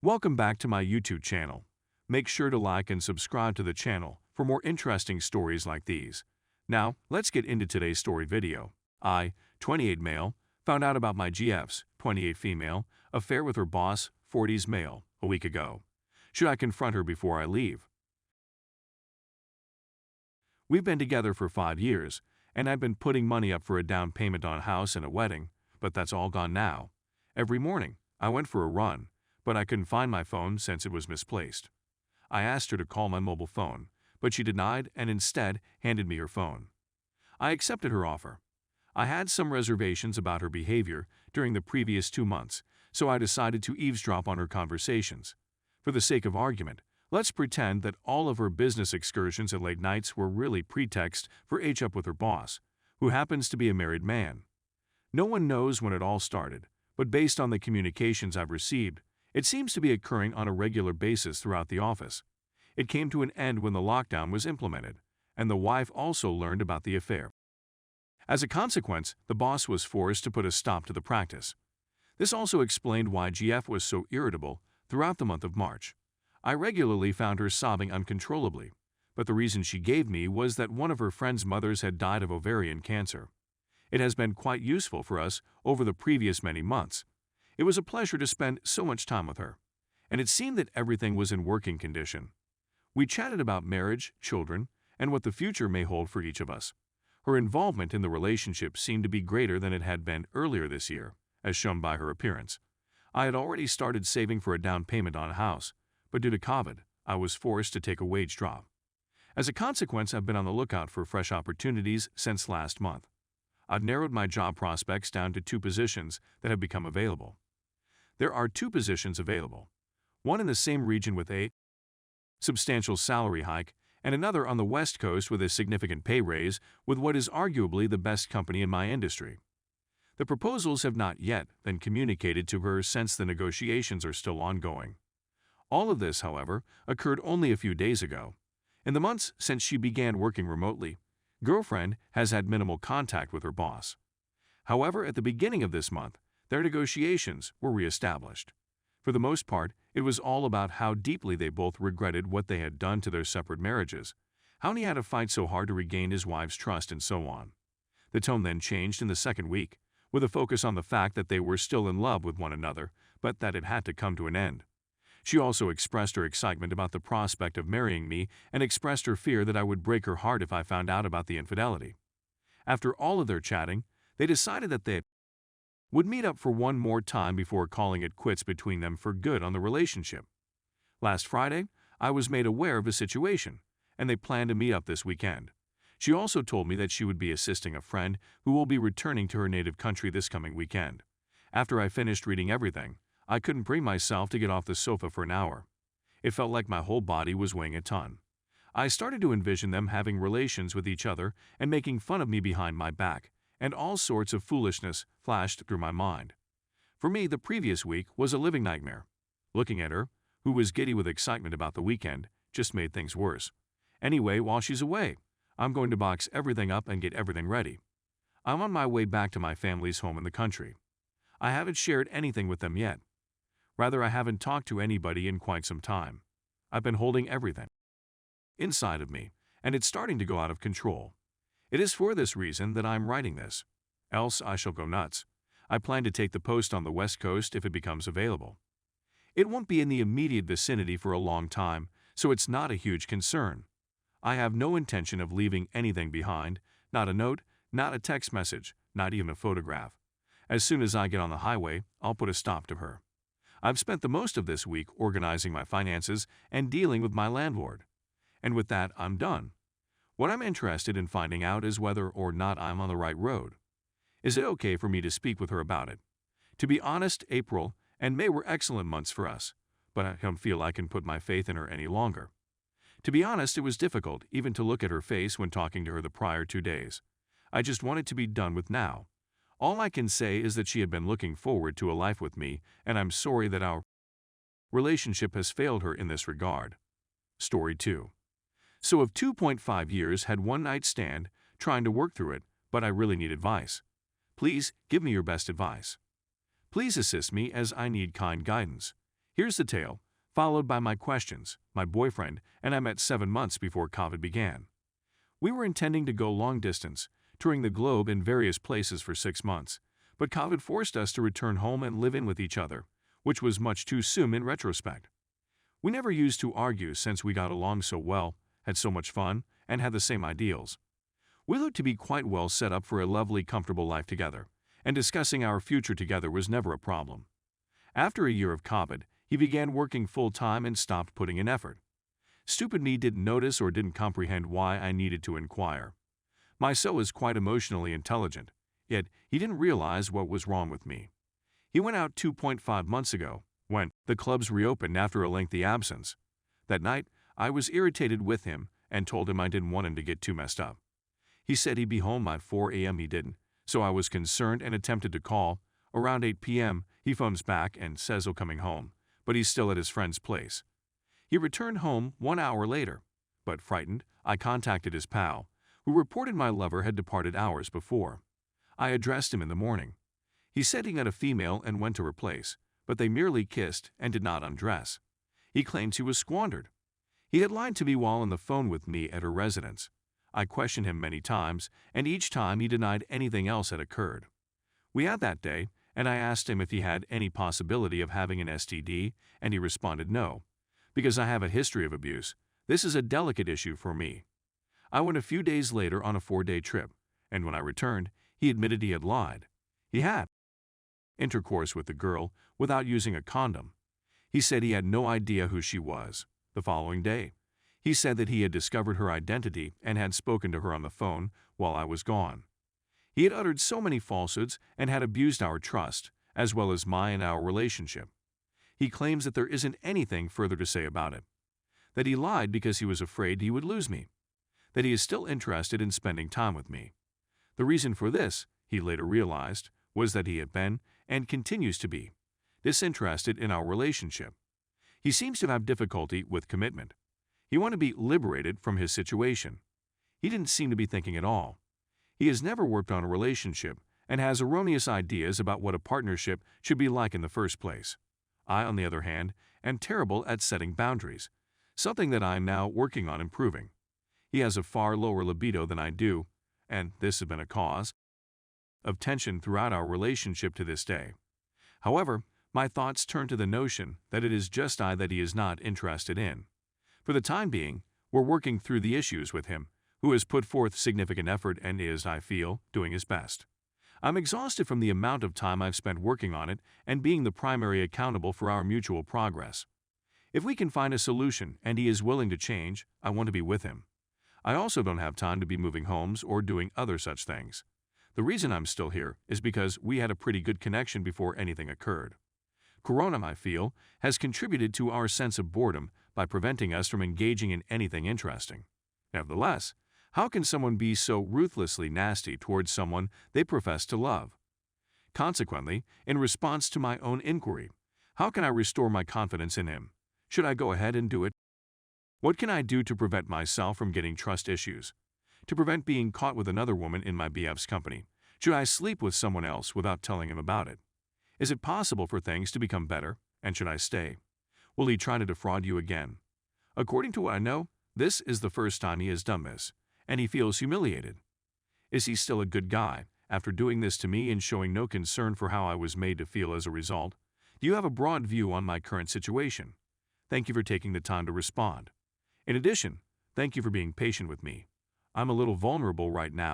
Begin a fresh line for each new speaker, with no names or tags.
Welcome back to my YouTube channel. Make sure to like and subscribe to the channel for more interesting stories like these. Now, let's get into today's story video. I, 28 male, found out about my GF's, 28 female, affair with her boss, 40s male, a week ago. Should I confront her before I leave? We've been together for 5 years, and I've been putting money up for a down payment on a house and a wedding, but that's all gone now. Every morning, I went for a run, but I couldn't find my phone since it was misplaced. I asked her to call my mobile phone, but she denied and instead handed me her phone. I accepted her offer. I had some reservations about her behavior during the previous 2 months, so I decided to eavesdrop on her conversations. For the sake of argument, let's pretend that all of her business excursions at late nights were really pretext for H-up with her boss, who happens to be a married man. No one knows when it all started, but based on the communications I've received, it seems to be occurring on a regular basis throughout the office. It came to an end when the lockdown was implemented, and the wife also learned about the affair. As a consequence, the boss was forced to put a stop to the practice. This also explained why GF was so irritable throughout the month of March. I regularly found her sobbing uncontrollably, but the reason she gave me was that one of her friend's mothers had died of ovarian cancer. It has been quite useful for us over the previous many months. It was a pleasure to spend so much time with her, and it seemed that everything was in working condition. We chatted about marriage, children, and what the future may hold for each of us. Her involvement in the relationship seemed to be greater than it had been earlier this year, as shown by her appearance. I had already started saving for a down payment on a house, but due to COVID, I was forced to take a wage drop. As a consequence, I've been on the lookout for fresh opportunities since last month. I've narrowed my job prospects down to 2 positions that have become available. There are 2 positions available, one in the same region with a substantial salary hike, and another on the West Coast with a significant pay raise with what is arguably the best company in my industry. The proposals have not yet been communicated to her since the negotiations are still ongoing. All of this, however, occurred only a few days ago. In the months since she began working remotely, girlfriend has had minimal contact with her boss. However, at the beginning of this month, their negotiations were reestablished. For the most part, it was all about how deeply they both regretted what they had done to their separate marriages, how he had to fight so hard to regain his wife's trust, and so on. The tone then changed in the second week, with a focus on the fact that they were still in love with one another, but that it had to come to an end. She also expressed her excitement about the prospect of marrying me and expressed her fear that I would break her heart if I found out about the infidelity. After all of their chatting, they decided that they would meet up for one more time before calling it quits between them for good on the relationship. Last Friday, I was made aware of the situation, and they plan to meet up this weekend. She also told me that she would be assisting a friend who will be returning to her native country this coming weekend. After I finished reading everything, I couldn't bring myself to get off the sofa for an hour. It felt like my whole body was weighing a ton. I started to envision them having relations with each other and making fun of me behind my back, and all sorts of foolishness flashed through my mind. For me, the previous week was a living nightmare. Looking at her, who was giddy with excitement about the weekend, just made things worse. Anyway, while she's away, I'm going to box everything up and get everything ready. I'm on my way back to my family's home in the country. I haven't shared anything with them yet. Rather, I haven't talked to anybody in quite some time. I've been holding everything inside of me, and it's starting to go out of control. It is for this reason that I'm writing this. Else I shall go nuts. I plan to take the post on the West Coast if it becomes available. It won't be in the immediate vicinity for a long time, so it's not a huge concern. I have no intention of leaving anything behind, not a note, not a text message, not even a photograph. As soon as I get on the highway, I'll put a stop to her. I've spent the most of this week organizing my finances and dealing with my landlord. And with that, I'm done. What I'm interested in finding out is whether or not I'm on the right road. Is it okay for me to speak with her about it? To be honest, April and May were excellent months for us, but I don't feel I can put my faith in her any longer. To be honest, it was difficult even to look at her face when talking to her the prior 2 days. I just wanted to be done with now. All I can say is that she had been looking forward to a life with me, and I'm sorry that our relationship has failed her in this regard. Story 2. So of 2.5 years had one night stand, trying to work through it, but I really need advice. Please give me your best advice. Please assist me as I need kind guidance. Here's the tale, followed by my questions. My boyfriend and I met 7 months before COVID began. We were intending to go long distance, touring the globe in various places for 6 months, but COVID forced us to return home and live in with each other, which was much too soon in retrospect. We never used to argue since we got along so well, had so much fun, and had the same ideals. We looked to be quite well set up for a lovely, comfortable life together, and discussing our future together was never a problem. After a year of COVID, he began working full-time and stopped putting in effort. Stupid me didn't notice or didn't comprehend why I needed to inquire. My so is quite emotionally intelligent, yet he didn't realize what was wrong with me. He went out 2.5 months ago, when the clubs reopened after a lengthy absence. That night, I was irritated with him and told him I didn't want him to get too messed up. He said he'd be home by 4 a.m. He didn't, so I was concerned and attempted to call. Around 8 p.m., he phones back and says he'll coming home, but he's still at his friend's place. He returned home 1 hour later, but frightened, I contacted his pal, who reported my lover had departed hours before. I addressed him in the morning. He said he got a female and went to her place, but they merely kissed and did not undress. He claims he was squandered. He had lied to me while on the phone with me at her residence. I questioned him many times, and each time he denied anything else had occurred. We had that day, and I asked him if he had any possibility of having an STD, and he responded no. Because I have a history of abuse, this is a delicate issue for me. I went a few days later on a 4-day trip, and when I returned, he admitted he had lied. He had intercourse with the girl without using a condom. He said he had no idea who she was. The following day, he said that he had discovered her identity and had spoken to her on the phone while I was gone. He had uttered so many falsehoods and had abused our trust, as well as my and our relationship. He claims that there isn't anything further to say about it. That he lied because he was afraid he would lose me. That he is still interested in spending time with me. The reason for this, he later realized, was that he had been, and continues to be, disinterested in our relationship. He seems to have difficulty with commitment. He wanted to be liberated from his situation. He didn't seem to be thinking at all. He has never worked on a relationship and has erroneous ideas about what a partnership should be like in the first place. I, on the other hand, am terrible at setting boundaries, something that I am now working on improving. He has a far lower libido than I do, and this has been a cause of tension throughout our relationship to this day. However, my thoughts turn to the notion that it is just I that he is not interested in. For the time being, we're working through the issues with him, who has put forth significant effort and is, I feel, doing his best. I'm exhausted from the amount of time I've spent working on it and being the primary accountable for our mutual progress. If we can find a solution and he is willing to change, I want to be with him. I also don't have time to be moving homes or doing other such things. The reason I'm still here is because we had a pretty good connection before anything occurred. Corona, I feel, has contributed to our sense of boredom by preventing us from engaging in anything interesting. Nevertheless, how can someone be so ruthlessly nasty towards someone they profess to love? Consequently, in response to my own inquiry, how can I restore my confidence in him? Should I go ahead and do it? What can I do to prevent myself from getting trust issues? To prevent being caught with another woman in my BF's company? Should I sleep with someone else without telling him about it? Is it possible for things to become better, and should I stay? Will he try to defraud you again? According to what I know, this is the first time he has done this, and he feels humiliated. Is he still a good guy, after doing this to me and showing no concern for how I was made to feel as a result? Do you have a broad view on my current situation? Thank you for taking the time to respond. In addition, thank you for being patient with me. I'm a little vulnerable right now.